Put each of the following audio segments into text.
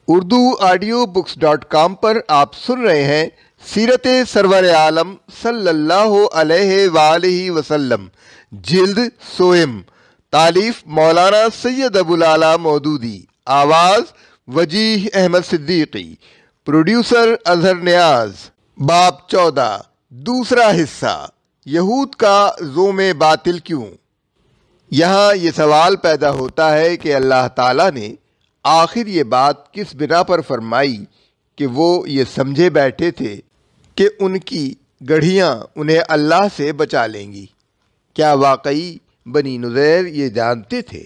urduaudiobooks.com پر آپ سن رہے ہیں سیرت سرور عالم صلی اللہ علیہ وآلہ وسلم، جلد سوئم، تالیف مولانا سید ابوالعلا مودودی، آواز وجیح احمد صدیقی، پروڈیوسر اظہر نیاز۔ باب 14، دوسرا حصہ، یہود کا زوم باطل کیوں؟ یہاں یہ سوال پیدا ہوتا ہے کہ اللہ تعالیٰ نے آخر یہ بات کس بنا پر فرمائی کہ وہ یہ سمجھے بیٹھے تھے کہ ان کی گڑھیاں انہیں اللہ سے بچا لیں گی؟ کیا واقعی بنی نذیر یہ جانتے تھے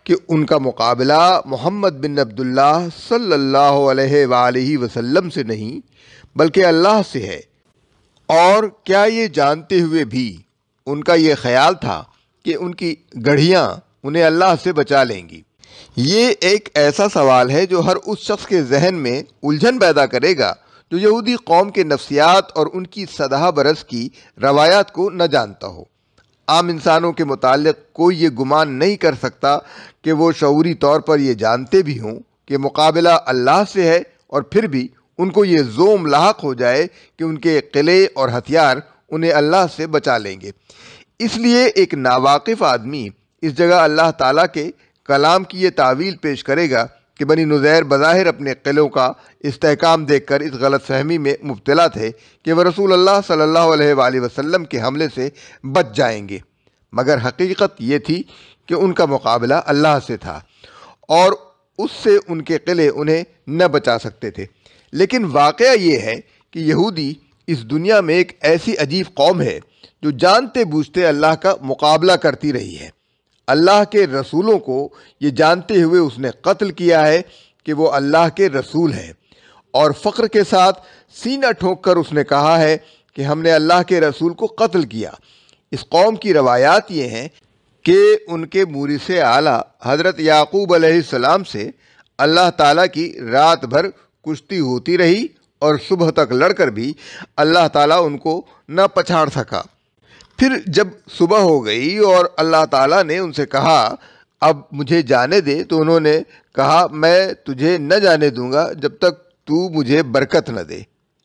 کہ ان کا مقابلہ محمد بن عبداللہ صلی اللہ علیہ وآلہ وسلم سے نہیں بلکہ اللہ سے ہے؟ اور کیا یہ جانتے ہوئے بھی ان کا یہ خیال تھا کہ ان کی گڑھیاں انہیں اللہ سے بچا لیں گی؟ یہ ایک ایسا سوال ہے جو ہر اس شخص کے ذہن میں الجھن پیدا کرے گا جو یہودی قوم کے نفسیات اور ان کی صدہ برس کی روایات کو نہ جانتا ہو۔ عام انسانوں کے متعلق کوئی یہ گمان نہیں کر سکتا کہ وہ شعوری طور پر یہ جانتے بھی ہوں کہ مقابلہ اللہ سے ہے، اور پھر بھی ان کو یہ زوم لاحق ہو جائے کہ ان کے قلعے اور ہتھیار انہیں اللہ سے بچا لیں گے۔ اس لیے ایک ناواقف آدمی اس جگہ اللہ تعالیٰ کے کلام کی یہ تعویل پیش کرے گا کہ بنی نذیر بظاہر اپنے قلعوں کا استحکام دیکھ کر اس غلط فہمی میں مبتلا تھے کہ وہ رسول اللہ صلی اللہ علیہ وآلہ وسلم کے حملے سے بچ جائیں گے، مگر حقیقت یہ تھی کہ ان کا مقابلہ اللہ سے تھا اور اس سے ان کے قلعے انہیں نہ بچا سکتے تھے۔ لیکن واقعہ یہ ہے کہ یہودی اس دنیا میں ایک ایسی عجیب قوم ہے جو جانتے بوجھتے اللہ کا مقابلہ کرتی رہی ہے۔ اللہ کے رسولوں کو یہ جانتے ہوئے اس نے قتل کیا ہے کہ وہ اللہ کے رسول ہیں، اور فخر کے ساتھ سینہ ٹھونک کر اس نے کہا ہے کہ ہم نے اللہ کے رسول کو قتل کیا۔ اس قوم کی روایات یہ ہیں کہ ان کے مورث اعلیٰ حضرت یعقوب علیہ السلام سے اللہ تعالیٰ کی رات بھر کشتی ہوتی رہی اور صبح تک لڑ کر بھی اللہ تعالیٰ ان کو نہ پچھاڑ سکا۔ پھر جب صبح ہو گئی اور اللہ تعالیٰ نے ان سے کہا اب مجھے جانے دے، تو انہوں نے کہا میں تجھے نہ جانے دوں گا جب تک تو مجھے برکت نہ دے۔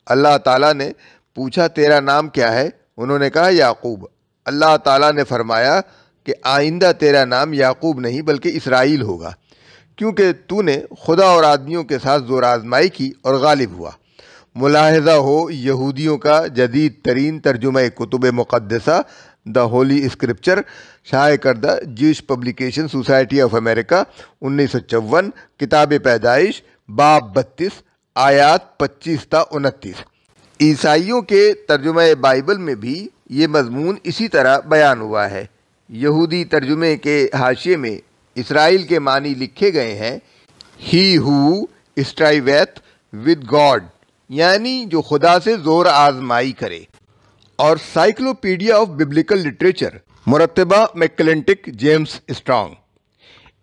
اللہ تعالیٰ نے پوچھا تیرا نام کیا ہے؟ انہوں نے کہا یعقوب۔ اللہ تعالیٰ نے فرمایا کہ آئندہ تیرا نام یعقوب نہیں بلکہ اسرائیل ہوگا، کیونکہ تو نے خدا اور آدمیوں کے ساتھ زور آزمائی کی اور غالب ہوا۔ ملاحظہ ہو یہودیوں کا جدید ترین ترجمہ کتب مقدسہ دا ہولی اسکرپچر، شائع کردہ Jewish publication society of America, 1954، کتاب پیدائش، باب 32، آیات 25 تا 29۔ عیسائیوں کے ترجمہ بائبل میں بھی یہ مضمون اسی طرح بیان ہوا ہے۔ یہودی ترجمے کے حاشیے میں اسرائیل کے معنی لکھے گئے ہیں ہی ہو اسٹرائیویتھ ود گاڈ، یعنی جو خدا سے زور آزمائی کرے۔ اور سائیکلوپیڈیا آف ببلیکل لٹریچر، مرتبہ میکلنٹک جیمز اسٹرانگ،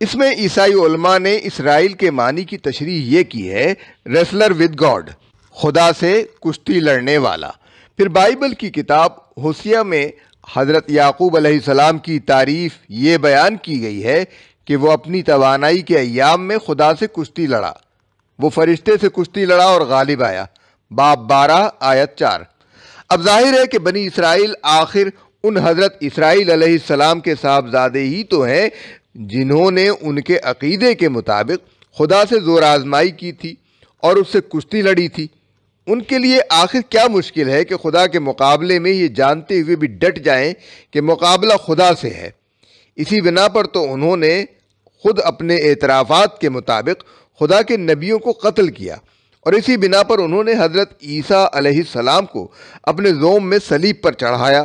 اس میں عیسائی علماء نے اسرائیل کے معنی کی تشریح یہ کی ہے ریسلر ود گاڈ، خدا سے کشتی لڑنے والا۔ پھر بائبل کی کتاب ہوسیہ میں حضرت یعقوب علیہ السلام کی تعریف یہ بیان کی گئی ہے کہ وہ اپنی توانائی کے ایام میں خدا سے کشتی لڑا، وہ فرشتے سے کشتی لڑا اور غالب آیا، باب 12 آیت 4۔ اب ظاہر ہے کہ بنی اسرائیل آخر ان حضرت اسرائیل علیہ السلام کے صاحبزادے ہی تو ہیں جنہوں نے ان کے عقیدے کے مطابق خدا سے زور آزمائی کی تھی اور اس سے کشتی لڑی تھی۔ ان کے لیے آخر کیا مشکل ہے کہ خدا کے مقابلے میں یہ جانتے ہوئے بھی ڈٹ جائیں کہ مقابلہ خدا سے ہے؟ اسی بنا پر تو انہوں نے خود اپنے اعترافات کے مطابق خدا کے نبیوں کو قتل کیا، اور اسی بنا پر انہوں نے حضرت عیسیٰ علیہ السلام کو اپنے زوم میں صلیب پر چڑھایا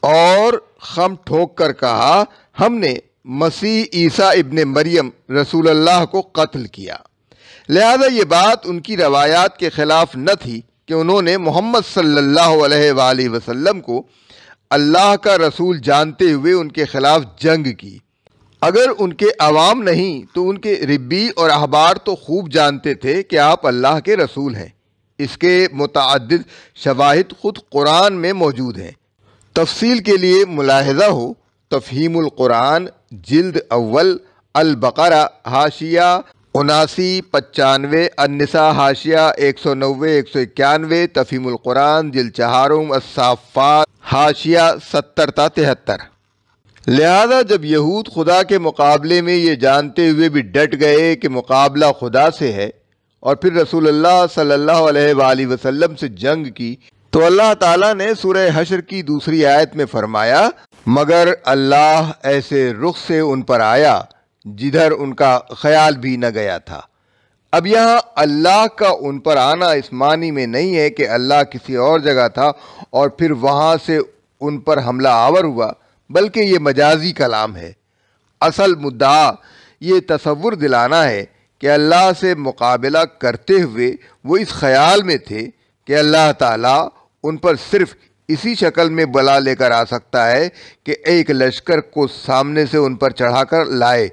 اور خم ٹھوک کر کہا ہم نے مسیح عیسیٰ ابن مریم رسول اللہ کو قتل کیا۔ لہذا یہ بات ان کی روایات کے خلاف نہ تھی کہ انہوں نے محمد صلی اللہ علیہ وآلہ وسلم کو اللہ کا رسول جانتے ہوئے ان کے خلاف جنگ کی۔ اگر ان کے عوام نہیں تو ان کے ربی اور احبار تو خوب جانتے تھے کہ آپ اللہ کے رسول ہیں۔ اس کے متعدد شواہد خود قرآن میں موجود ہیں۔ تفصیل کے لیے ملاحظہ ہو تفہیم القرآن، جلد اول، البقرہ، حاشیہ 79 95 النساء حاشیہ 190 191 تفہیم القرآن جلد 4 الصافات حاشیہ 70 تا 73۔ لہذا جب یہود خدا کے مقابلے میں یہ جانتے ہوئے بھی ڈٹ گئے کہ مقابلہ خدا سے ہے اور پھر رسول اللہ صلی اللہ علیہ وآلہ وسلم سے جنگ کی، تو اللہ تعالیٰ نے سورہ حشر کی دوسری آیت میں فرمایا مگر اللہ ایسے رخ سے ان پر آیا جدھر ان کا خیال بھی نہ گیا تھا۔ اب یہاں اللہ کا ان پر آنا اس معنی میں نہیں ہے کہ اللہ کسی اور جگہ تھا اور پھر وہاں سے ان پر حملہ آور ہوا، بلکہ یہ مجازی کلام ہے۔ اصل مدعا یہ تصور دلانا ہے کہ اللہ سے مقابلہ کرتے ہوئے وہ اس خیال میں تھے کہ اللہ تعالیٰ ان پر صرف اسی شکل میں بلا لے کر آ سکتا ہے کہ ایک لشکر کو سامنے سے ان پر چڑھا کر لائے،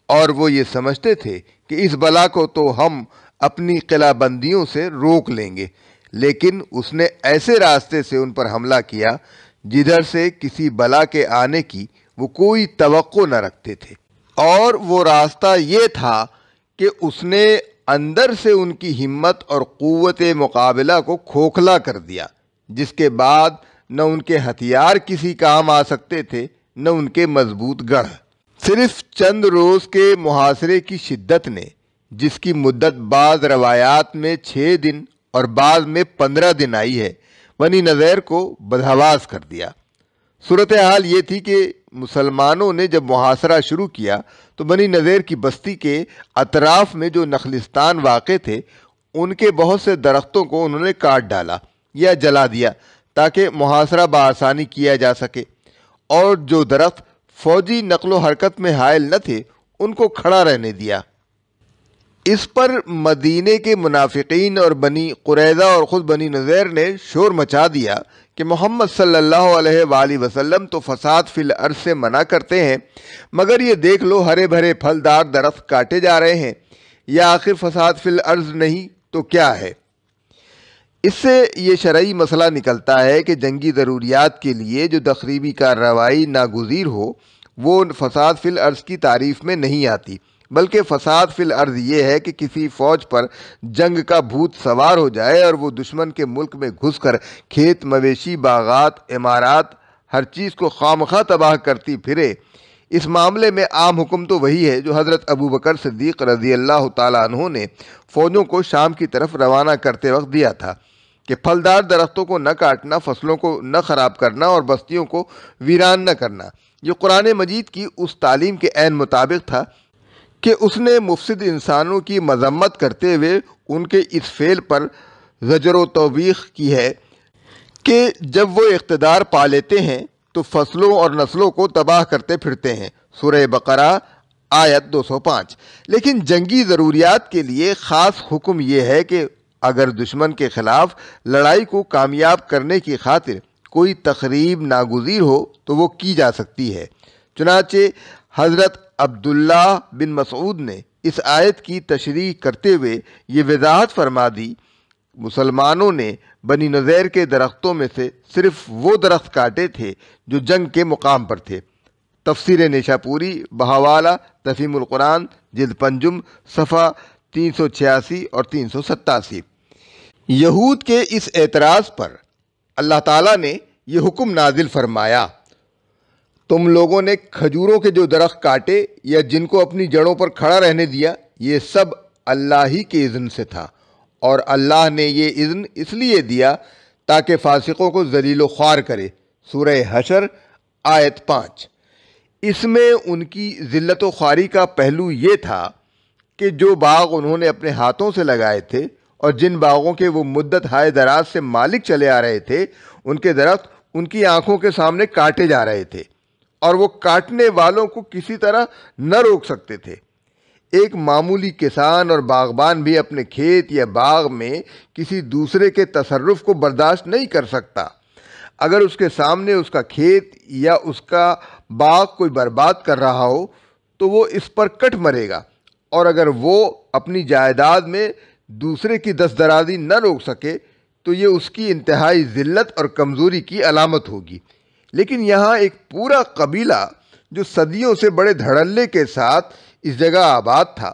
اور وہ یہ سمجھتے تھے کہ اس بلا کو تو ہم اپنی قلعہ بندیوں سے روک لیں گے، لیکن اس نے ایسے راستے سے ان پر حملہ کیا جدھر سے کسی بلا کے آنے کی وہ کوئی توقع نہ رکھتے تھے، اور وہ راستہ یہ تھا کہ اس نے اندر سے ان کی ہمت اور قوت مقابلہ کو کھوکھلا کر دیا، جس کے بعد نہ ان کے ہتھیار کسی کام آ سکتے تھے نہ ان کے مضبوط گڑھ۔ صرف چند روز کے محاصرے کی شدت نے، جس کی مدت بعض روایات میں 6 دن اور بعض میں 15 دن آئی ہے، بنی نذیر کو بدحواس کر دیا۔ صورتحال یہ تھی کہ مسلمانوں نے جب محاصرہ شروع کیا تو بنی نذیر کی بستی کے اطراف میں جو نخلستان واقع تھے ان کے بہت سے درختوں کو انہوں نے کاٹ ڈالا یا جلا دیا تاکہ محاصرہ بآسانی کیا جا سکے، اور جو درخت فوجی نقل و حرکت میں حائل نہ تھے ان کو کھڑا رہنے دیا۔ اس پر مدینے کے منافقین اور بنی قریظہ اور خود بنی نذیر نے شور مچا دیا کہ محمد صلی اللہ علیہ وآلہ وسلم تو فساد فی الارض سے منع کرتے ہیں، مگر یہ دیکھ لو ہرے بھرے پھلدار درخت کاٹے جا رہے ہیں، یا آخر فساد فی الارض نہیں تو کیا ہے؟ اس سے یہ شرعی مسئلہ نکلتا ہے کہ جنگی ضروریات کے لیے جو تخریبی کارروائی ناگزیر ہو وہ فساد فی الارض کی تعریف میں نہیں آتی، بلکہ فساد فی الارض یہ ہے کہ کسی فوج پر جنگ کا بھوت سوار ہو جائے اور وہ دشمن کے ملک میں گھس کر کھیت مویشی باغات عمارات ہر چیز کو خامخواہ تباہ کرتی پھرے۔ اس معاملے میں عام حکم تو وہی ہے جو حضرت ابو بکر صدیق رضی اللہ تعالیٰ عنہ نے فوجوں کو شام کی طرف روانہ کرتے وقت دیا تھا کہ پھلدار درختوں کو نہ کاٹنا، فصلوں کو نہ خراب کرنا اور بستیوں کو ویران نہ کرنا۔ یہ قرآن مجید کی اس تعلیم کے عین مطابق تھا کہ اس نے مفسد انسانوں کی مذمت کرتے ہوئے ان کے اس فعل پر زجر و توبیخ کی ہے کہ جب وہ اقتدار پا لیتے ہیں تو فصلوں اور نسلوں کو تباہ کرتے پھرتے ہیں۔ سورہ بقرہ آیت 205۔ لیکن جنگی ضروریات کے لیے خاص حکم یہ ہے کہ اگر دشمن کے خلاف لڑائی کو کامیاب کرنے کی خاطر کوئی تخریب ناگزیر ہو تو وہ کی جا سکتی ہے۔ چنانچہ حضرت عبداللہ بن مسعود نے اس آیت کی تشریح کرتے ہوئے یہ وضاحت فرما دی، مسلمانوں نے بنی نذیر کے درختوں میں سے صرف وہ درخت کاٹے تھے جو جنگ کے مقام پر تھے۔ تفسیر نیشاپوری بہاوالہ تفہیم القرآن جلد 5 صفحہ 386 اور 387۔ یہود کے اس اعتراض پر اللہ تعالیٰ نے یہ حکم نازل فرمایا، تم لوگوں نے کھجوروں کے جو درخت کاٹے یا جن کو اپنی جڑوں پر کھڑا رہنے دیا، یہ سب اللہ ہی کے اذن سے تھا، اور اللہ نے یہ اذن اس لیے دیا تاکہ فاسقوں کو ذلیل و خوار کرے۔ سورہ حشر آیت 5۔ اس میں ان کی ذلت و خواری کا پہلو یہ تھا کہ جو باغ انہوں نے اپنے ہاتھوں سے لگائے تھے اور جن باغوں کے وہ مدت ہائے دراز سے مالک چلے آ رہے تھے، ان کے درخت ان کی آنکھوں کے سامنے کاٹے جا رہے تھے اور وہ کاٹنے والوں کو کسی طرح نہ روک سکتے تھے۔ ایک معمولی کسان اور باغبان بھی اپنے کھیت یا باغ میں کسی دوسرے کے تصرف کو برداشت نہیں کر سکتا۔ اگر اس کے سامنے اس کا کھیت یا اس کا باغ کوئی برباد کر رہا ہو تو وہ اس پر کٹ مرے گا، اور اگر وہ اپنی جائیداد میں دوسرے کی دست درازی نہ روک سکے تو یہ اس کی انتہائی ذلت اور کمزوری کی علامت ہوگی۔ لیکن یہاں ایک پورا قبیلہ جو صدیوں سے بڑے دھڑلے کے ساتھ اس جگہ آباد تھا،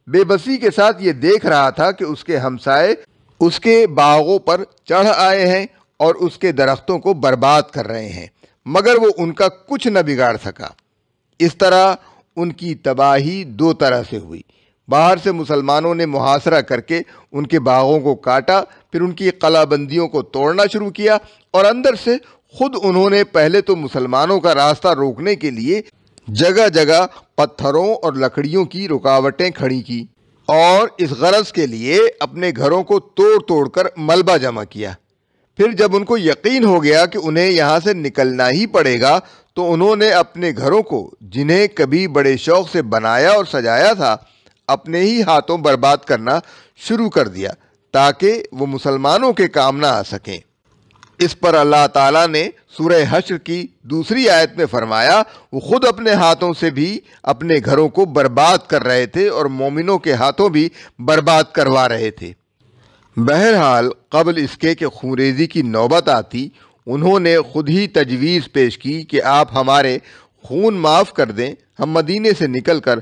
بے بسی کے ساتھ یہ دیکھ رہا تھا کہ اس کے ہمسائے اس کے باغوں پر چڑھ آئے ہیں اور اس کے درختوں کو برباد کر رہے ہیں، مگر وہ ان کا کچھ نہ بگاڑ سکا۔ اس طرح ان کی تباہی دو طرح سے ہوئی۔ باہر سے مسلمانوں نے محاصرہ کر کے ان کے باغوں کو کاٹا، پھر ان کی قلعہ بندیوں کو توڑنا شروع کیا، اور اندر سے خود انہوں نے پہلے تو مسلمانوں کا راستہ روکنے کے لیے جگہ جگہ پتھروں اور لکڑیوں کی رکاوٹیں کھڑی کی، اور اس غرض کے لیے اپنے گھروں کو توڑ توڑ کر ملبہ جمع کیا۔ پھر جب ان کو یقین ہو گیا کہ انہیں یہاں سے نکلنا ہی پڑے گا، تو انہوں نے اپنے گھروں کو، جنہیں کبھی بڑے شوق سے بنایا اور سجایا تھا، اپنے ہی ہاتھوں برباد کرنا شروع کر دیا تاکہ وہ مسلمانوں کے کام نہ آ سکیں۔ اس پر اللہ تعالیٰ نے سورہ حشر کی دوسری آیت میں فرمایا، وہ خود اپنے ہاتھوں سے بھی اپنے گھروں کو برباد کر رہے تھے اور مومنوں کے ہاتھوں بھی برباد کروا رہے تھے۔ بہرحال قبل اس کے کہ خونریزی کی نوبت آتی، انہوں نے خود ہی تجویز پیش کی کہ آپ ہمارے خون معاف کر دیں، ہم مدینے سے نکل کر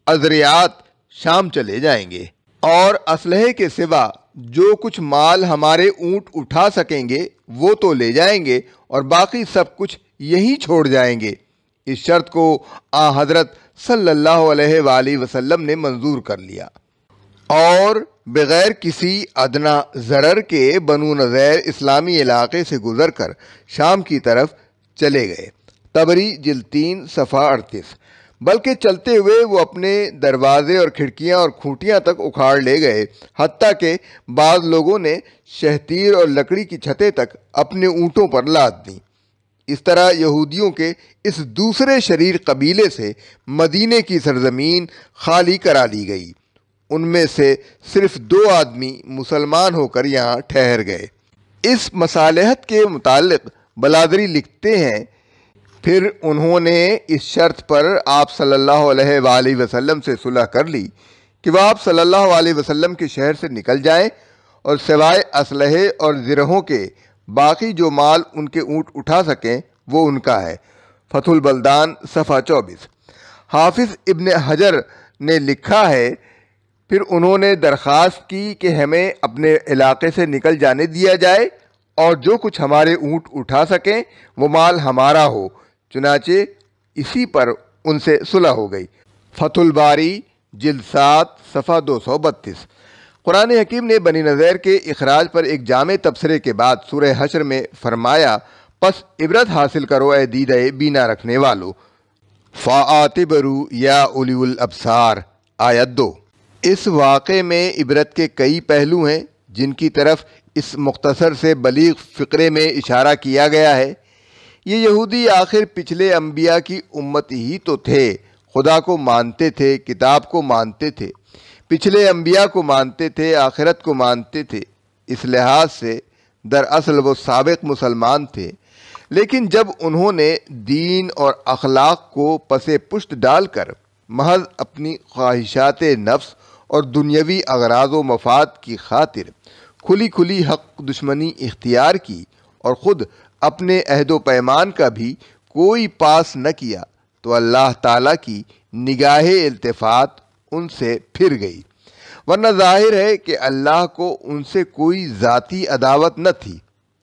ازریات شام چلے جائیں گے، اور اسلحے کے سوا جو کچھ مال ہمارے اونٹ اٹھا سکیں گے وہ تو لے جائیں گے، اور باقی سب کچھ یہیں چھوڑ جائیں گے۔ اس شرط کو حضرت صلی اللہ علیہ وآلہ وسلم نے منظور کر لیا، اور بغیر کسی ادنا ضرر کے بنو نذیر اسلامی علاقے سے گزر کر شام کی طرف چلے گئے۔ طبری جلد 3 صفحہ 38۔ بلکہ چلتے ہوئے وہ اپنے دروازے اور کھڑکیاں اور کھوٹیاں تک اکھاڑ لے گئے، حتیٰ کہ بعض لوگوں نے شہتیر اور لکڑی کی چھتیں تک اپنے اونٹوں پر لاد دیں۔ اس طرح یہودیوں کے اس دوسرے شریر قبیلے سے مدینے کی سرزمین خالی کرا لی گئی۔ ان میں سے صرف 2 آدمی مسلمان ہو کر یہاں ٹھہر گئے۔ اس مصالحت کے متعلق بلادری لکھتے ہیں، پھر انہوں نے اس شرط پر آپ صلی اللہ علیہ وآلہ وسلم سے صلح کر لی کہ وہ آپ صلی اللہ علیہ وسلم کے شہر سے نکل جائیں، اور سوائے اسلحے اور زرہوں کے باقی جو مال ان کے اونٹ اٹھا سکیں وہ ان کا ہے۔ فتح البلدان صفحہ 24۔ حافظ ابن حجر نے لکھا ہے، پھر انہوں نے درخواست کی کہ ہمیں اپنے علاقے سے نکل جانے دیا جائے، اور جو کچھ ہمارے اونٹ اٹھا سکیں وہ مال ہمارا ہو۔ چنانچہ اسی پر ان سے صلح ہو گئی۔ فتح الباری جلد 7 صفحہ 232۔ قرآن حکیم نے بنی نذیر کے اخراج پر ایک جامع تبصرے کے بعد سورہ حشر میں فرمایا، پس عبرت حاصل کرو اے دیدہ بینا رکھنے والو، فَاعْتَبِرُوا یا اولی الابصار، آیت 2۔ اس واقعے میں عبرت کے کئی پہلو ہیں جن کی طرف اس مختصر سے بلیغ فقرے میں اشارہ کیا گیا ہے۔ یہ یہودی آخر پچھلے انبیاء کی امت ہی تو تھے، خدا کو مانتے تھے، کتاب کو مانتے تھے، پچھلے انبیاء کو مانتے تھے، آخرت کو مانتے تھے۔ اس لحاظ سے دراصل وہ سابق مسلمان تھے، لیکن جب انہوں نے دین اور اخلاق کو پس پشت ڈال کر محض اپنی خواہشات نفس اور دنیاوی اغراض و مفاد کی خاطر کھلی کھلی حق دشمنی اختیار کی، اور خود اپنے عہد و پیمان کا بھی کوئی پاس نہ کیا، تو اللہ تعالیٰ کی نگاہ التفات ان سے پھر گئی، ورنہ ظاہر ہے کہ اللہ کو ان سے کوئی ذاتی عداوت نہ تھی۔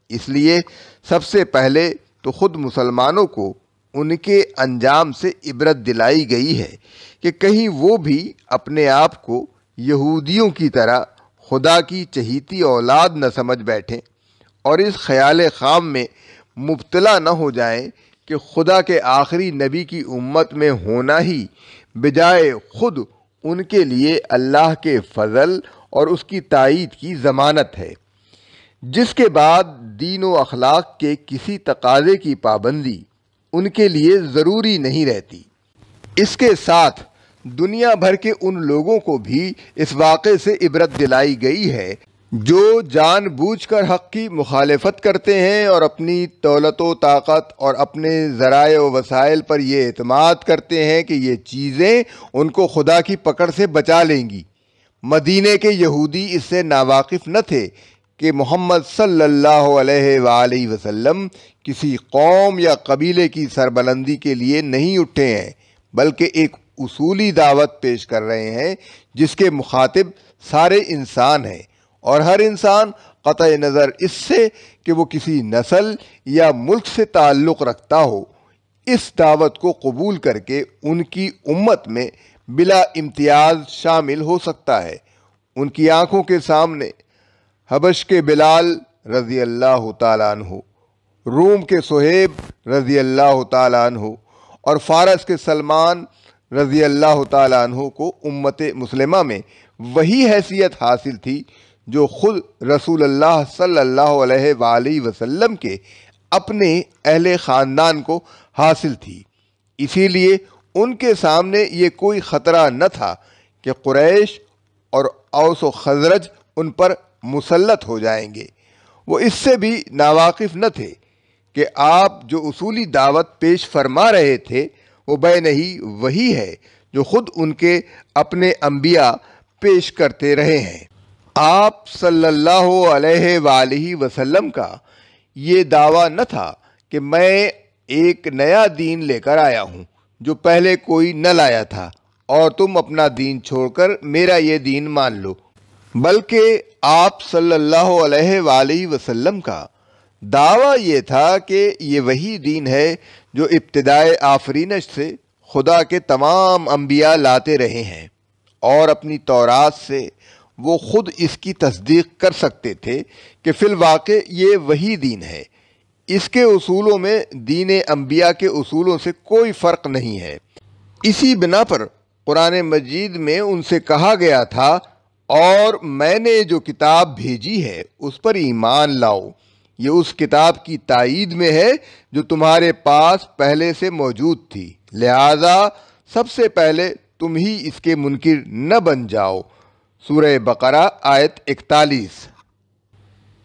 اس لیے سب سے پہلے تو خود مسلمانوں کو ان کے انجام سے عبرت دلائی گئی ہے کہ کہیں وہ بھی اپنے آپ کو یہودیوں کی طرح خدا کی چہیتی اولاد نہ سمجھ بیٹھیں، اور اس خیال خام میں مبتلا نہ ہو جائیں کہ خدا کے آخری نبی کی امت میں ہونا ہی بجائے خود ان کے لیے اللہ کے فضل اور اس کی تائید کی ضمانت ہے، جس کے بعد دین و اخلاق کے کسی تقاضے کی پابندی ان کے لیے ضروری نہیں رہتی۔ اس کے ساتھ دنیا بھر کے ان لوگوں کو بھی اس واقعے سے عبرت دلائی گئی ہے جو جان بوجھ کر حق کی مخالفت کرتے ہیں اور اپنی دولت و طاقت اور اپنے ذرائع و وسائل پر یہ اعتماد کرتے ہیں کہ یہ چیزیں ان کو خدا کی پکڑ سے بچا لیں گی۔ مدینے کے یہودی اس سے ناواقف نہ تھے کہ محمد صلی اللہ علیہ وآلہ وسلم کسی قوم یا قبیلے کی سربلندی کے لیے نہیں اٹھے ہیں، بلکہ ایک اصولی دعوت پیش کر رہے ہیں جس کے مخاطب سارے انسان ہیں، اور ہر انسان قطع نظر اس سے کہ وہ کسی نسل یا ملک سے تعلق رکھتا ہو، اس دعوت کو قبول کر کے ان کی امت میں بلا امتیاز شامل ہو سکتا ہے۔ ان کی آنکھوں کے سامنے حبش کے بلال رضی اللہ تعالیٰ عنہ، روم کے صہیب رضی اللہ تعالیٰ عنہ اور فارس کے سلمان رضی اللہ تعالیٰ عنہ کو امت مسلمہ میں وہی حیثیت حاصل تھی جو خود رسول اللہ صلی اللہ علیہ وآلہ وسلم کے اپنے اہل خاندان کو حاصل تھی۔ اسی لیے ان کے سامنے یہ کوئی خطرہ نہ تھا کہ قریش اور اوس و خزرج ان پر مسلط ہو جائیں گے۔ وہ اس سے بھی ناواقف نہ تھے کہ آپ جو اصولی دعوت پیش فرما رہے تھے وہ بے نہیں وہی ہے جو خود ان کے اپنے انبیاء پیش کرتے رہے ہیں۔ آپ صلی اللہ علیہ وآلہ وسلم کا یہ دعویٰ نہ تھا کہ میں ایک نیا دین لے کر آیا ہوں جو پہلے کوئی نہ لایا تھا اور تم اپنا دین چھوڑ کر میرا یہ دین مان لو، بلکہ آپ صلی اللہ علیہ وآلہ وسلم کا دعویٰ یہ تھا کہ یہ وہی دین ہے جو ابتدائے آفرینش سے خدا کے تمام انبیاء لاتے رہے ہیں، اور اپنی تورات سے وہ خود اس کی تصدیق کر سکتے تھے کہ فی الواقع یہ وہی دین ہے۔ اس کے اصولوں میں دین انبیاء کے اصولوں سے کوئی فرق نہیں ہے۔ اسی بنا پر قرآن مجید میں ان سے کہا گیا تھا، اور میں نے جو کتاب بھیجی ہے اس پر ایمان لاؤ، یہ اس کتاب کی تائید میں ہے جو تمہارے پاس پہلے سے موجود تھی، لہذا سب سے پہلے تم ہی اس کے منکر نہ بن جاؤ۔ سورہ بقرہ آیت 41۔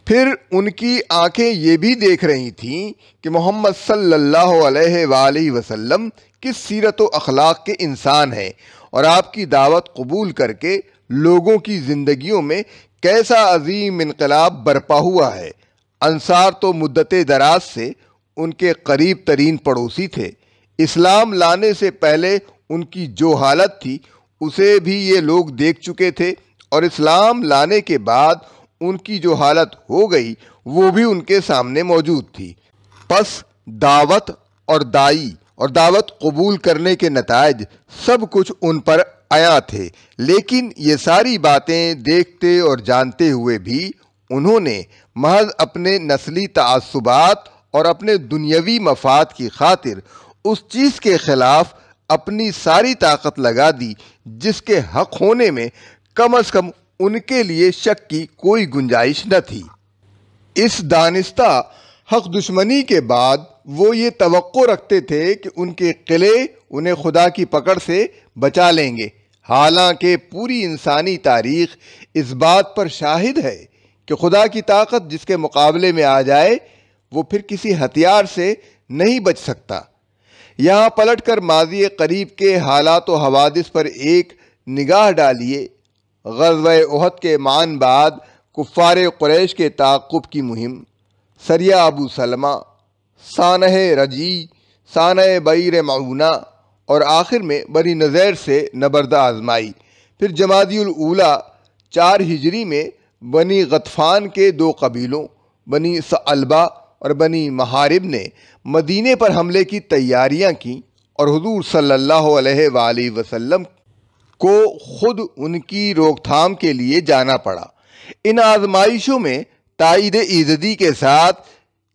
پھر ان کی آنکھیں یہ بھی دیکھ رہی تھیں کہ محمد صلی اللہ علیہ وآلہ وسلم کس سیرت و اخلاق کے انسان ہیں، اور آپ کی دعوت قبول کر کے لوگوں کی زندگیوں میں کیسا عظیم انقلاب برپا ہوا ہے۔ انصار تو مدت دراز سے ان کے قریب ترین پڑوسی تھے۔ اسلام لانے سے پہلے ان کی جو حالت تھی اسے بھی یہ لوگ دیکھ چکے تھے، اور اسلام لانے کے بعد ان کی جو حالت ہو گئی وہ بھی ان کے سامنے موجود تھی۔ پس دعوت اور دائی اور دعوت قبول کرنے کے نتائج سب کچھ ان پر آیا تھے، لیکن یہ ساری باتیں دیکھتے اور جانتے ہوئے بھی انہوں نے محض اپنے نسلی تعصبات اور اپنے دنیاوی مفاد کی خاطر اس چیز کے خلاف اپنی ساری طاقت لگا دی جس کے حق ہونے میں کم از کم ان کے لیے شک کی کوئی گنجائش نہ تھی۔ اس دانستہ حق دشمنی کے بعد وہ یہ توقع رکھتے تھے کہ ان کے قلعے انہیں خدا کی پکڑ سے بچا لیں گے، حالانکہ پوری انسانی تاریخ اس بات پر شاہد ہے کہ خدا کی طاقت جس کے مقابلے میں آ جائے وہ پھر کسی ہتھیار سے نہیں بچ سکتا۔ یہاں پلٹ کر ماضی قریب کے حالات و حوادث پر ایک نگاہ ڈالیے۔ غزوہ احد کے معاً بعد کفار قریش کے تعاقب کی مہم، سریہ ابو سلمہ، سانح رجی، سانح بعیر معونہ، اور آخر میں بنی نذیر سے نبرد آزمائی۔ پھر جمادی الاولیٰ 4 ہجری میں بنی غطفان کے 2 قبیلوں بنی ثعلبہ اور بنی محارب نے مدینے پر حملے کی تیاریاں کیں، اور حضور صلی اللہ علیہ وآلہ وسلم کو خود ان کی روک تھام کے لیے جانا پڑا۔ ان آزمائشوں میں تائید ایزدی کے ساتھ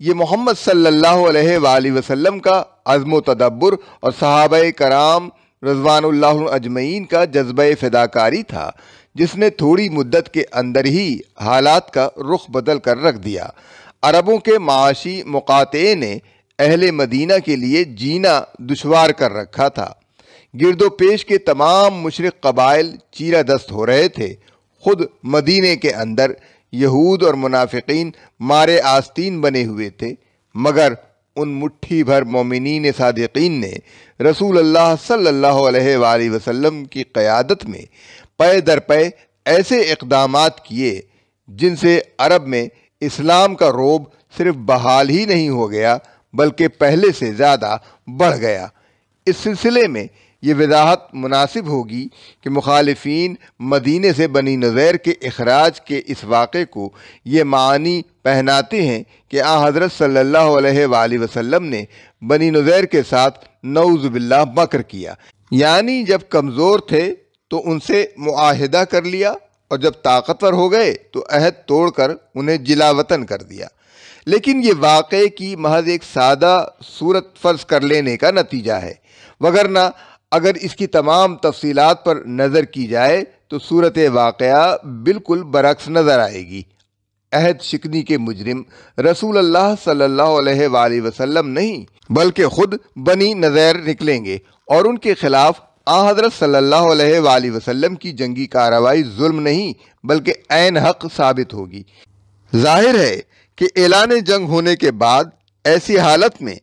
یہ محمد صلی اللہ علیہ وآلہ وسلم کا عزم و تدبر اور صحابہ کرام رضوان اللہ اجمعین کا جذبہ فداکاری تھا جس نے تھوڑی مدت کے اندر ہی حالات کا رخ بدل کر رکھ دیا۔ عربوں کے معاشی مقاطعے نے اہل مدینہ کے لیے جینا دشوار کر رکھا تھا۔ گرد و پیش کے تمام مشرق قبائل چیرہ دست ہو رہے تھے۔ خود مدینے کے اندر یہود اور منافقین مارے آستین بنے ہوئے تھے، مگر ان مٹھی بھر مومنین صادقین نے رسول اللہ صلی اللہ علیہ وآلہ وسلم کی قیادت میں پے در پے ایسے اقدامات کیے جن سے عرب میں اسلام کا رعب صرف بحال ہی نہیں ہو گیا بلکہ پہلے سے زیادہ بڑھ گیا۔ اس سلسلے میں یہ وضاحت مناسب ہوگی کہ مخالفین مدینے سے بنی نضیر کے اخراج کے اس واقعے کو یہ معنی پہناتے ہیں کہ حضرت صلی اللہ علیہ وآلہ وسلم نے بنی نضیر کے ساتھ نعوذ باللہ مکر کیا، یعنی جب کمزور تھے تو ان سے معاہدہ کر لیا اور جب طاقتور ہو گئے تو عہد توڑ کر انہیں جلا وطن کر دیا۔ لیکن یہ واقعے کی محض ایک سادہ صورت فرض کر لینے کا نتیجہ ہے، وگرنہ اگر اس کی تمام تفصیلات پر نظر کی جائے تو صورت واقعہ بالکل برعکس نظر آئے گی۔ عہد شکنی کے مجرم رسول اللہ صلی اللہ علیہ وآلہ وسلم نہیں بلکہ خود بنی نضیر نکلیں گے اور ان کے خلاف حضرت صلی اللہ علیہ وآلہ وسلم کی جنگی کارروائی ظلم نہیں بلکہ عین حق ثابت ہوگی۔ ظاہر ہے کہ اعلان جنگ ہونے کے بعد ایسی حالت میں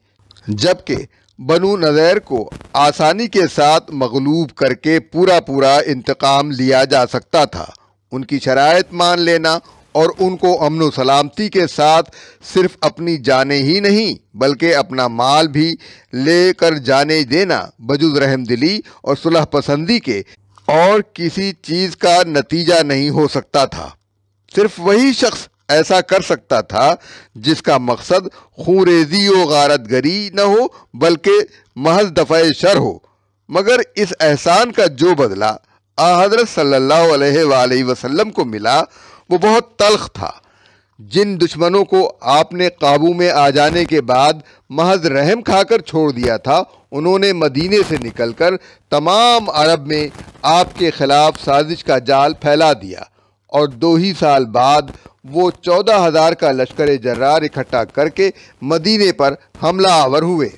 جبکہ بنو نضیر کو آسانی کے ساتھ مغلوب کر کے پورا انتقام لیا جا سکتا تھا، ان کی شرائط مان لینا اور ان کو امن و سلامتی کے ساتھ صرف اپنی جانیں ہی نہیں بلکہ اپنا مال بھی لے کر جانے دینا بجز رحم دلی اور صلح پسندی کے اور کسی چیز کا نتیجہ نہیں ہو سکتا تھا۔ صرف وہی شخص ایسا کر سکتا تھا جس کا مقصد خونریزی و غارت گری نہ ہو بلکہ محض دفع شر ہو، مگر اس احسان کا جو بدلہ حضرت صلی اللہ علیہ وآلہ وسلم کو ملا وہ بہت تلخ تھا۔ جن دشمنوں کو آپ نے قابو میں آ جانے کے بعد محض رحم کھا کر چھوڑ دیا تھا، انہوں نے مدینے سے نکل کر تمام عرب میں آپ کے خلاف سازش کا جال پھیلا دیا اور 2 ہی سال بعد وہ 14,000 کا لشکر جرار اکٹھا کر کے مدینے پر حملہ آور ہوئے۔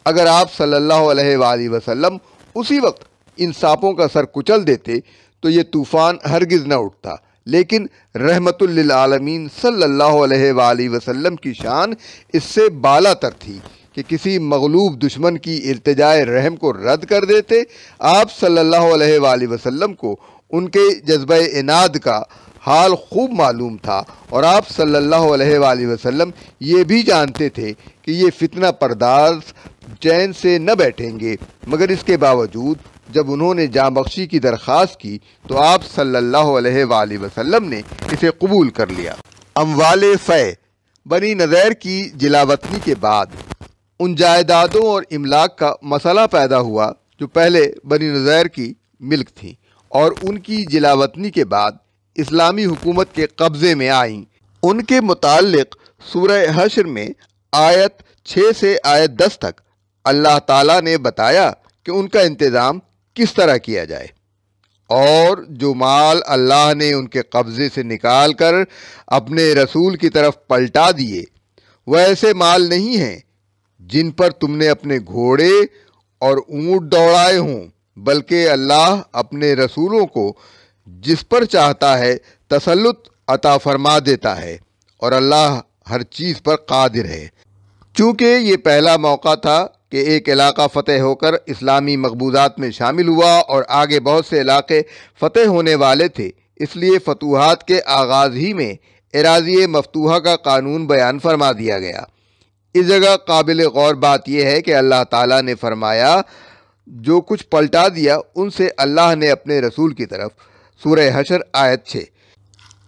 اگر آپ صلی اللہ علیہ وآلہ وسلم اسی وقت ان سانپوں کا سر کچل دیتے تو یہ طوفان ہرگز نہ اٹھتا، لیکن رحمت للعالمین صلی اللہ علیہ وآلہ وسلم کی شان اس سے بالا تر تھی کہ کسی مغلوب دشمن کی التجائے رحم کو رد کر دیتے۔ آپ صلی اللہ علیہ وآلہ وسلم کو ان کے جذبہ عناد کا حال خوب معلوم تھا اور آپ صلی اللہ علیہ وآلہ وسلم یہ بھی جانتے تھے کہ یہ فتنہ پرداز چین سے نہ بیٹھیں گے، مگر اس کے باوجود جب انہوں نے جاں بخشی کی درخواست کی تو آپ صلی اللہ علیہ وآلہ وسلم نے اسے قبول کر لیا۔ اموال فے بنی نضیر کی جلاوطنی کے بعد ان جائیدادوں اور املاک کا مسئلہ پیدا ہوا جو پہلے بنی نضیر کی ملک تھیں اور ان کی جلاوطنی کے بعد اسلامی حکومت کے قبضے میں آئیں۔ ان کے متعلق سورہ حشر میں آیت 6 سے آیت 10 تک اللہ تعالیٰ نے بتایا کہ ان کا انتظام کس طرح کیا جائے، اور جو مال اللہ نے ان کے قبضے سے نکال کر اپنے رسول کی طرف پلٹا دیے وہ ایسے مال نہیں ہیں جن پر تم نے اپنے گھوڑے اور اونٹ دوڑائے ہوں، بلکہ اللہ اپنے رسولوں کو جس پر چاہتا ہے تسلط عطا فرما دیتا ہے اور اللہ ہر چیز پر قادر ہے۔ چونکہ یہ پہلا موقع تھا کہ ایک علاقہ فتح ہو کر اسلامی مقبوضات میں شامل ہوا اور آگے بہت سے علاقے فتح ہونے والے تھے، اس لیے فتوحات کے آغاز ہی میں اراضی مفتوحہ کا قانون بیان فرما دیا گیا۔ اس جگہ قابل غور بات یہ ہے کہ اللہ تعالیٰ نے فرمایا جو کچھ پلٹا دیا ان سے اللہ نے اپنے رسول کی طرف، سورہ حشر آیت 6۔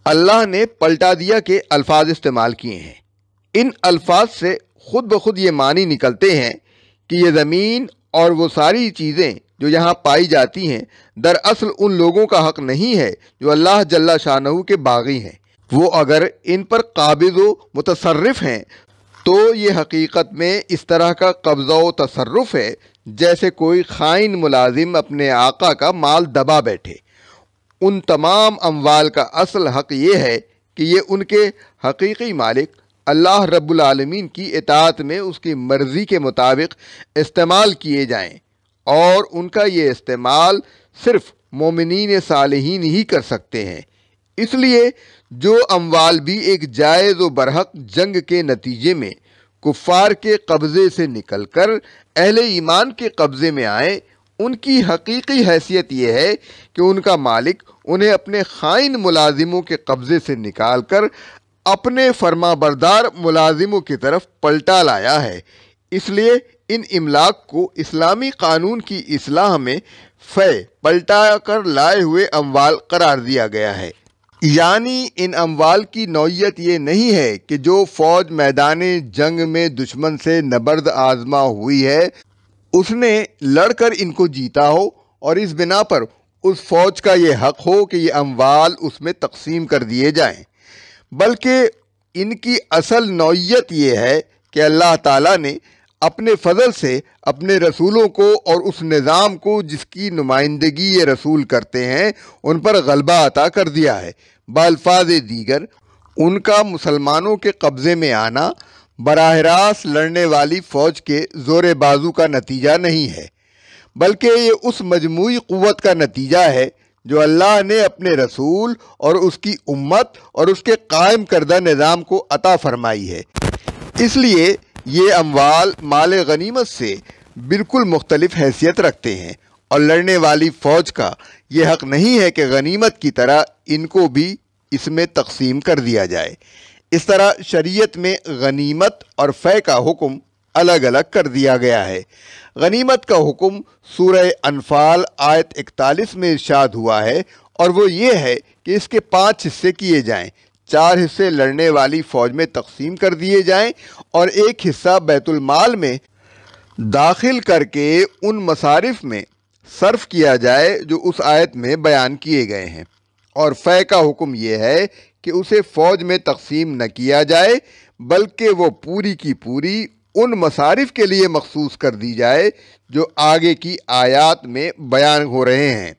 اللہ نے پلٹا دیا کے الفاظ استعمال کیے ہیں۔ ان الفاظ سے خود بخود یہ معنی نکلتے ہیں کہ یہ زمین اور وہ ساری چیزیں جو یہاں پائی جاتی ہیں دراصل ان لوگوں کا حق نہیں ہے جو اللہ جل شانہ کے باغی ہیں۔ وہ اگر ان پر قابض و متصرف ہیں تو یہ حقیقت میں اس طرح کا قبضہ و تصرف ہے جیسے کوئی خائن ملازم اپنے آقا کا مال دبا بیٹھے۔ ان تمام اموال کا اصل حق یہ ہے کہ یہ ان کے حقیقی مالک اللہ رب العالمین کی اطاعت میں اس کی مرضی کے مطابق استعمال کیے جائیں، اور ان کا یہ استعمال صرف مومنین صالحین ہی کر سکتے ہیں۔ اس لیے جو اموال بھی ایک جائز و برحق جنگ کے نتیجے میں کفار کے قبضے سے نکل کر اہل ایمان کے قبضے میں آئیں، ان کی حقیقی حیثیت یہ ہے کہ ان کا مالک انہیں اپنے خائن ملازموں کے قبضے سے نکال کر اپنے فرما بردار ملازموں کی طرف پلٹا لایا ہے۔ اس لیے ان املاک کو اسلامی قانون کی اصلاح میں فے پلٹا کر لائے ہوئے اموال قرار دیا گیا ہے۔ یعنی ان اموال کی نوعیت یہ نہیں ہے کہ جو فوج میدان جنگ میں دشمن سے نبرد آزما ہوئی ہے اس نے لڑ کر ان کو جیتا ہو اور اس بنا پر اس فوج کا یہ حق ہو کہ یہ اموال اس میں تقسیم کر دیے جائیں، بلکہ ان کی اصل نوعیت یہ ہے کہ اللہ تعالیٰ نے اپنے فضل سے اپنے رسولوں کو اور اس نظام کو جس کی نمائندگی یہ رسول کرتے ہیں ان پر غلبہ عطا کر دیا ہے۔ بالفاظ دیگر ان کا مسلمانوں کے قبضے میں آنا براہ راست لڑنے والی فوج کے زور بازو کا نتیجہ نہیں ہے، بلکہ یہ اس مجموعی قوت کا نتیجہ ہے جو اللہ نے اپنے رسول اور اس کی امت اور اس کے قائم کردہ نظام کو عطا فرمائی ہے۔ اس لیے یہ اموال مال غنیمت سے بالکل مختلف حیثیت رکھتے ہیں اور لڑنے والی فوج کا یہ حق نہیں ہے کہ غنیمت کی طرح ان کو بھی اس میں تقسیم کر دیا جائے۔ اس طرح شریعت میں غنیمت اور فے کا حکم الگ الگ کر دیا گیا ہے۔ غنیمت کا حکم سورہ انفال آیت 41 میں ارشاد ہوا ہے اور وہ یہ ہے کہ اس کے 5 حصے کیے جائیں، 4 حصے لڑنے والی فوج میں تقسیم کر دیے جائیں اور 1 حصہ بیت المال میں داخل کر کے ان مصارف میں صرف کیا جائے جو اس آیت میں بیان کیے گئے ہیں۔ اور فے کا حکم یہ ہے کہ اسے فوج میں تقسیم نہ کیا جائے بلکہ وہ پوری کی پوری ان مصارف کے لیے مخصوص کر دی جائے جو آگے کی آیات میں بیان ہو رہے ہیں۔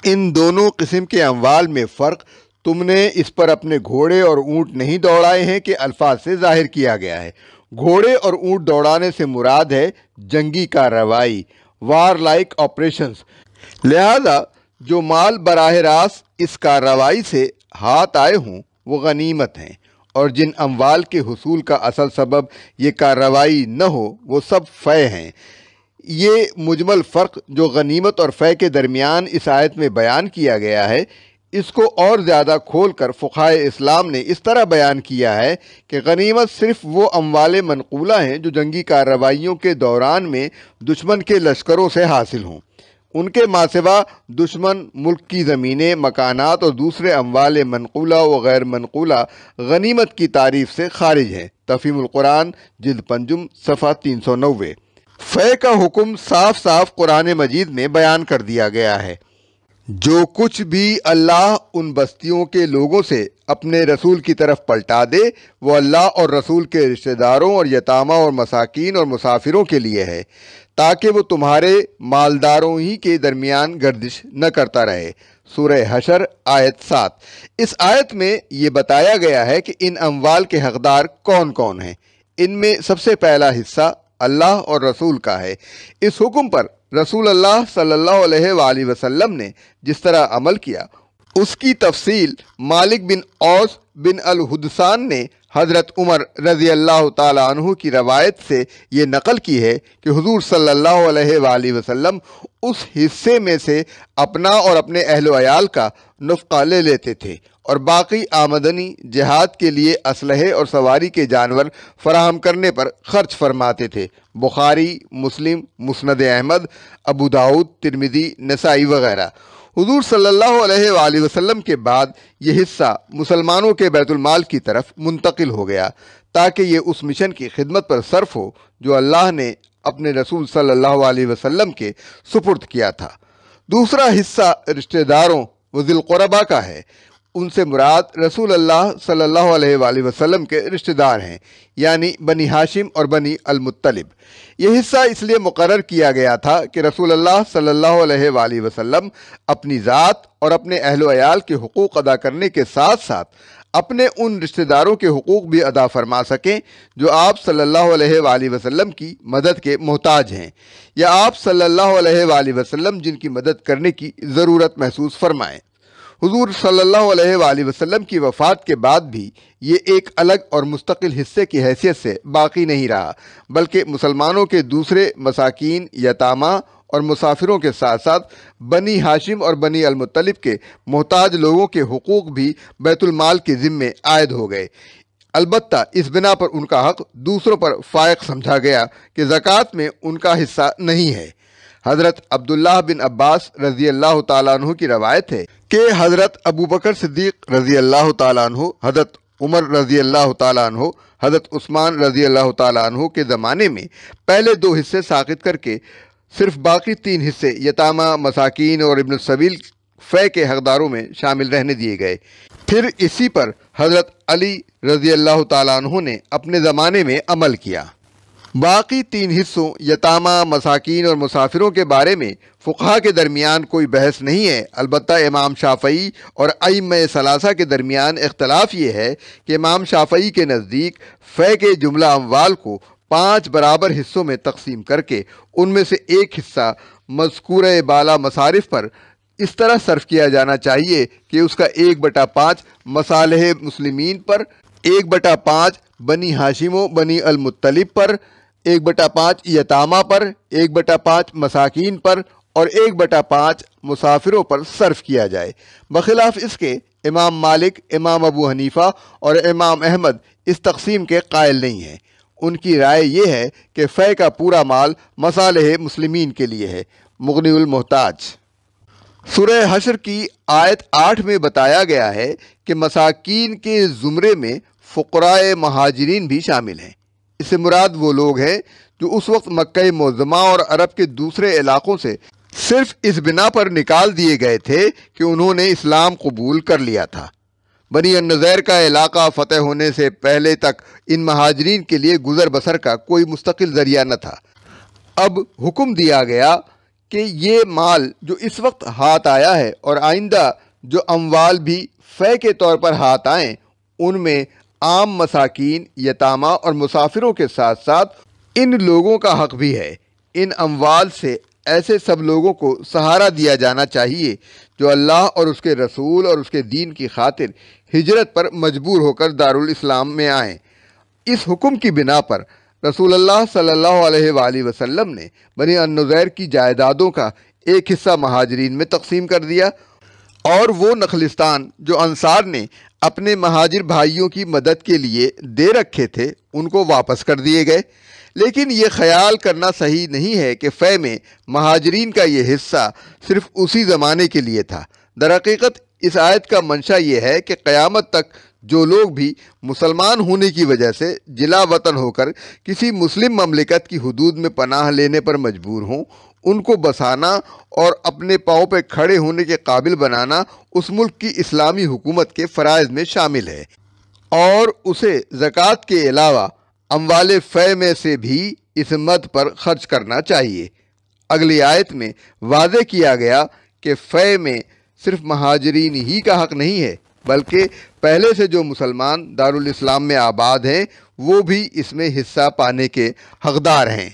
ان دونوں قسم کے اموال میں فرق تم نے اس پر اپنے گھوڑے اور اونٹ نہیں دوڑائے ہیں کہ الفاظ سے ظاہر کیا گیا ہے۔ گھوڑے اور اونٹ دوڑانے سے مراد ہے جنگی کارروائی، وار لائک آپریشنز۔ لہذا جو مال براہ راست اس کارروائی سے ہاتھ آئے ہوں وہ غنیمت ہیں، اور جن اموال کے حصول کا اصل سبب یہ کارروائی نہ ہو وہ سب فے ہیں۔ یہ مجمل فرق جو غنیمت اور فے کے درمیان اس آیت میں بیان کیا گیا ہے، اس کو اور زیادہ کھول کر فقہائے اسلام نے اس طرح بیان کیا ہے کہ غنیمت صرف وہ اموال منقولہ ہیں جو جنگی کارروائیوں کے دوران میں دشمن کے لشکروں سے حاصل ہوں۔ ان کے ماں سوا دشمن ملک کی زمینیں، مکانات اور دوسرے اموال منقولہ و غیر منقولہ غنیمت کی تعریف سے خارج ہیں۔ تفہیم القرآن جلد 5 صفحہ 390۔ فے کا حکم صاف صاف قرآن مجید میں بیان کر دیا گیا ہے۔ جو کچھ بھی اللہ ان بستیوں کے لوگوں سے اپنے رسول کی طرف پلٹا دے وہ اللہ اور رسول کے رشتہ داروں اور یتامہ اور مساکین اور مسافروں کے لیے ہے، تاکہ وہ تمہارے مالداروں ہی کے درمیان گردش نہ کرتا رہے۔ سورہ حشر آیت 7۔ اس آیت میں یہ بتایا گیا ہے کہ ان اموال کے حقدار کون کون ہیں۔ ان میں سب سے پہلا حصہ اللہ اور رسول کا ہے۔ اس حکم پر رسول اللہ صلی اللہ علیہ وآلہ وسلم نے جس طرح عمل کیا اس کی تفصیل مالک بن اوس بن الحدثان نے حضرت عمر رضی اللہ تعالی عنہ کی روایت سے یہ نقل کی ہے کہ حضور صلی اللہ علیہ وآلہ وسلم اس حصے میں سے اپنا اور اپنے اہل و عیال کا نفقہ لے لیتے تھے اور باقی آمدنی جہاد کے لیے اسلحے اور سواری کے جانور فراہم کرنے پر خرچ فرماتے تھے۔ بخاری، مسلم، مسند احمد، ابو داؤد، ترمذی، نسائی وغیرہ۔ حضور صلی اللہ علیہ وآلہ وسلم کے بعد یہ حصہ مسلمانوں کے بیت المال کی طرف منتقل ہو گیا تاکہ یہ اس مشن کی خدمت پر صرف ہو جو اللہ نے اپنے رسول صلی اللہ علیہ وسلم کے سپرد کیا تھا۔ دوسرا حصہ رشتہ داروں و ذی القربہ کا ہے۔ ان سے مراد رسول اللہ صلی اللہ علیہ وآلہ وسلم کے رشتہ دار ہیں، یعنی بنی ہاشم اور بنی المطلب۔ یہ حصہ اس لیے مقرر کیا گیا تھا کہ رسول اللہ صلی اللہ علیہ وآلہ وسلم اپنی ذات اور اپنے اہل و عیال کے حقوق ادا کرنے کے ساتھ ساتھ اپنے ان رشتہ داروں کے حقوق بھی ادا فرما سکیں جو آپ صلی اللہ علیہ وآلہ وسلم کی مدد کے محتاج ہیں، یا آپ صلی اللہ علیہ وآلہ وسلم جن کی مدد کرنے کی ضرورت محسوس فرمائیں۔ حضور صلی اللہ علیہ وآلہ وسلم کی وفات کے بعد بھی یہ ایک الگ اور مستقل حصے کی حیثیت سے باقی نہیں رہا، بلکہ مسلمانوں کے دوسرے مساکین، یتامہ اور مسافروں کے ساتھ ساتھ بنی ہاشم اور بنی المطلب کے محتاج لوگوں کے حقوق بھی بیت المال کے ذمے عائد ہو گئے۔ البتہ اس بنا پر ان کا حق دوسروں پر فائق سمجھا گیا کہ زکوٰۃ میں ان کا حصہ نہیں ہے۔ حضرت عبداللہ بن عباس رضی اللہ تعالیٰ عنہ کی روایت ہے کہ حضرت ابوبکر صدیق رضی اللہ تعالیٰ عنہ، حضرت عمر رضی اللہ تعالیٰ عنہ، حضرت عثمان رضی اللہ تعالیٰ عنہ کے زمانے میں پہلے 2 حصے ساقط کر کے صرف باقی 3 حصے یتامہ، مساکین اور ابن السبیل فے کے حقداروں میں شامل رہنے دیے گئے۔ پھر اسی پر حضرت علی رضی اللہ تعالیٰ عنہ نے اپنے زمانے میں عمل کیا۔ باقی 3 حصوں یتامہ، مساکین اور مسافروں کے بارے میں فقہا کے درمیان کوئی بحث نہیں ہے، البتہ امام شافعی اور ائمہ ثلاثہ کے درمیان اختلاف یہ ہے کہ امام شافعی کے نزدیک فے کے جملہ اموال کو 5 برابر حصوں میں تقسیم کر کے ان میں سے ایک حصہ مذکورہ بالا مصارف پر اس طرح صرف کیا جانا چاہیے کہ اس کا 1/5 مصالح مسلمین پر، 1/5 بنی ہاشم و بنی المطلب پر، 1/5 یتامہ پر، 1/5 مساکین پر اور 1/5 مسافروں پر صرف کیا جائے۔ بخلاف اس کے امام مالک، امام ابو حنیفہ اور امام احمد اس تقسیم کے قائل نہیں ہیں۔ ان کی رائے یہ ہے کہ فے کا پورا مال مصالح مسلمین کے لیے ہے۔ مغنی المحتاج۔ سورہ حشر کی آیت 8 میں بتایا گیا ہے کہ مساکین کے زمرے میں فقراء مہاجرین بھی شامل ہیں۔ اس سے مراد وہ لوگ ہیں جو اس وقت مکہ معظمہ اور عرب کے دوسرے علاقوں سے صرف اس بنا پر نکال دیے گئے تھے کہ انہوں نے اسلام قبول کر لیا تھا۔ بنی النضیر کا علاقہ فتح ہونے سے پہلے تک ان مہاجرین کے لیے گزر بسر کا کوئی مستقل ذریعہ نہ تھا۔ اب حکم دیا گیا کہ یہ مال جو اس وقت ہاتھ آیا ہے اور آئندہ جو اموال بھی فے کے طور پر ہاتھ آئیں، ان میں عام مساکین، یتامہ اور مسافروں کے ساتھ ساتھ ان لوگوں کا حق بھی ہے۔ ان اموال سے ایسے سب لوگوں کو سہارا دیا جانا چاہیے جو اللہ اور اس کے رسول اور اس کے دین کی خاطر ہجرت پر مجبور ہو کر دارالاسلام میں آئیں۔ اس حکم کی بنا پر رسول اللہ صلی اللہ علیہ وآلہ وسلم نے بنی النضیر کی جائیدادوں کا ایک حصہ مہاجرین میں تقسیم کر دیا، اور وہ نخلستان جو انصار نے اپنے مہاجر بھائیوں کی مدد کے لیے دے رکھے تھے ان کو واپس کر دیے گئے۔ لیکن یہ خیال کرنا صحیح نہیں ہے کہ فے میں مہاجرین کا یہ حصہ صرف اسی زمانے کے لیے تھا۔ درحقیقت اس آیت کا منشا یہ ہے کہ قیامت تک جو لوگ بھی مسلمان ہونے کی وجہ سے جلا وطن ہو کر کسی مسلم مملکت کی حدود میں پناہ لینے پر مجبور ہوں، ان کو بسانا اور اپنے پاؤں پہ کھڑے ہونے کے قابل بنانا اس ملک کی اسلامی حکومت کے فرائض میں شامل ہے، اور اسے زکوٰۃ کے علاوہ اموال فے میں سے بھی اس مد پر خرچ کرنا چاہیے۔ اگلی آیت میں واضح کیا گیا کہ فے میں صرف مہاجرین ہی کا حق نہیں ہے، بلکہ پہلے سے جو مسلمان دارالاسلام میں آباد ہیں وہ بھی اس میں حصہ پانے کے حقدار ہیں۔